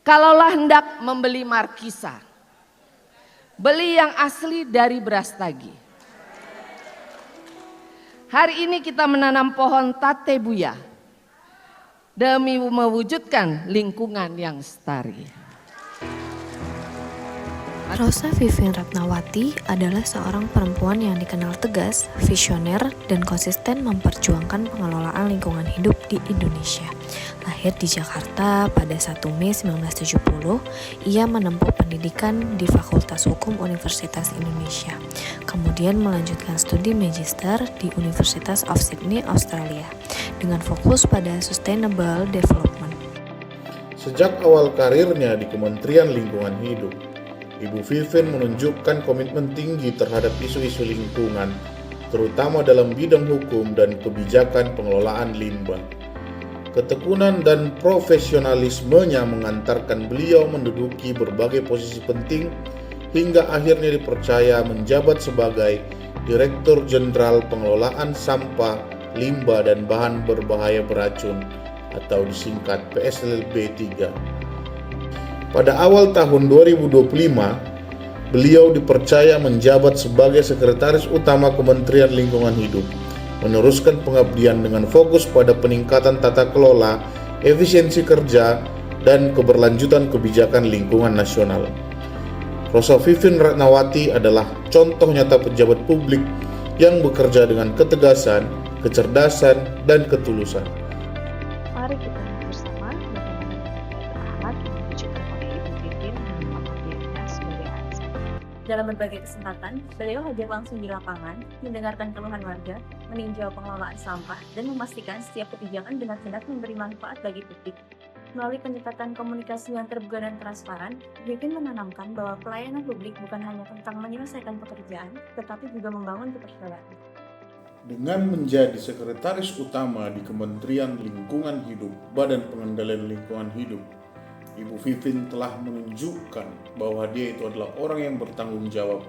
Kalaulah hendak membeli markisa, beli yang asli dari beras tagi. Hari ini kita menanam pohon tatebuya demi mewujudkan lingkungan yang lestari. Rosa Vivien Ratnawati adalah seorang perempuan yang dikenal tegas, visioner, dan konsisten memperjuangkan pengelolaan lingkungan hidup di Indonesia. Lahir di Jakarta pada 1 Mei 1970, ia menempuh pendidikan di Fakultas Hukum Universitas Indonesia. Kemudian melanjutkan studi magister di University of Sydney, Australia, dengan fokus pada Sustainable Development. Sejak awal karirnya di Kementerian Lingkungan Hidup, Ibu Vivien menunjukkan komitmen tinggi terhadap isu-isu lingkungan, terutama dalam bidang hukum dan kebijakan pengelolaan limbah. Ketekunan dan profesionalismenya mengantarkan beliau menduduki berbagai posisi penting hingga akhirnya dipercaya menjabat sebagai Direktur Jenderal Pengelolaan Sampah, Limbah dan Bahan Berbahaya Beracun atau disingkat PSLB 3. Pada awal tahun 2025, beliau dipercaya menjabat sebagai Sekretaris Utama Kementerian Lingkungan Hidup, meneruskan pengabdian dengan fokus pada peningkatan tata kelola, efisiensi kerja, dan keberlanjutan kebijakan lingkungan nasional. Rosa Vivien Ratnawati adalah contoh nyata pejabat publik yang bekerja dengan ketegasan, kecerdasan, dan ketulusan. Mari kita bersama bagaimana alat diwujudkan oleh Ibu Vivien dan pengabdiannya sebagai ASN. Dalam berbagai kesempatan, beliau hadir langsung di lapangan, mendengarkan keluhan warga, meninjau pengelolaan sampah, dan memastikan setiap kebijakan benar-benar memberi manfaat bagi publik. Melalui pendekatan komunikasi yang terbuka dan transparan, Vivien menanamkan bahwa pelayanan publik bukan hanya tentang menyelesaikan pekerjaan, tetapi juga membangun kepercayaan. Dengan menjadi Sekretaris Utama di Kementerian Lingkungan Hidup, Badan Pengendalian Lingkungan Hidup, Ibu Vivien telah menunjukkan bahwa dia itu adalah orang yang bertanggung jawab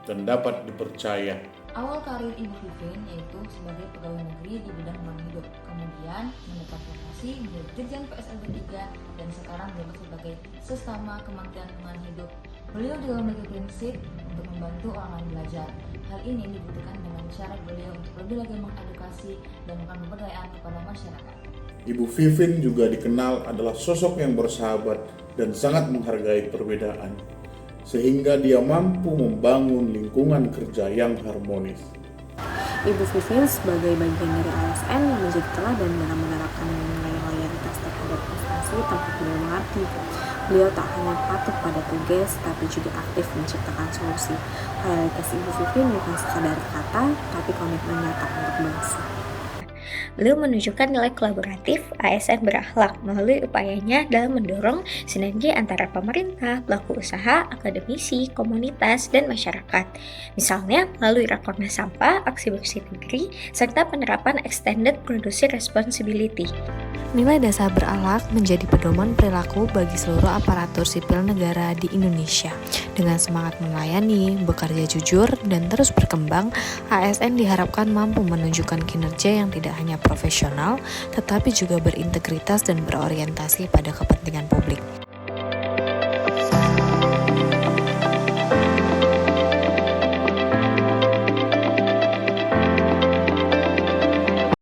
dan dapat dipercaya. Awal karir Ibu Vivien yaitu sebagai pegawai negeri di bidang lingkungan hidup, kemudian mendapat promosi menjadi Dirjen PSLB 3 dan sekarang menjabat sebagai Sesama Kementerian Lingkungan Hidup. Beliau juga memiliki prinsip untuk membantu orang lain belajar. Hal ini dibuktikan dengan cara beliau untuk lebih lagi mengedukasi dan melakukan pemberdayaan kepada masyarakat. Ibu Vivien juga dikenal adalah sosok yang bersahabat dan sangat menghargai perbedaan, sehingga dia mampu membangun lingkungan kerja yang harmonis. Ibu Vivien sebagai bagian dari ASN yang menjadi teladan dalam menerapkan nilai loyalitas terhadap instansi tanpa beliau mengerti. Beliau tak hanya patuh pada tugas, tapi juga aktif menciptakan solusi. Loyalitas Ibu Vivien bukan sekadar kata, tapi komitmen nyata untuk bangsa. Beliau menunjukkan nilai kolaboratif ASN berakhlak melalui upayanya dalam mendorong sinergi antara pemerintah, pelaku usaha, akademisi, komunitas, dan masyarakat. Misalnya melalui Rakornas Sampah, Aksi Bersih Negeri, serta penerapan Extended Producer Responsibility. Nilai dasar berakhlak menjadi pedoman perilaku bagi seluruh aparatur sipil negara di Indonesia. Dengan semangat melayani, bekerja jujur, dan terus berkembang, ASN diharapkan mampu menunjukkan kinerja yang tidak hanya profesional, tetapi juga berintegritas dan berorientasi pada kepentingan publik.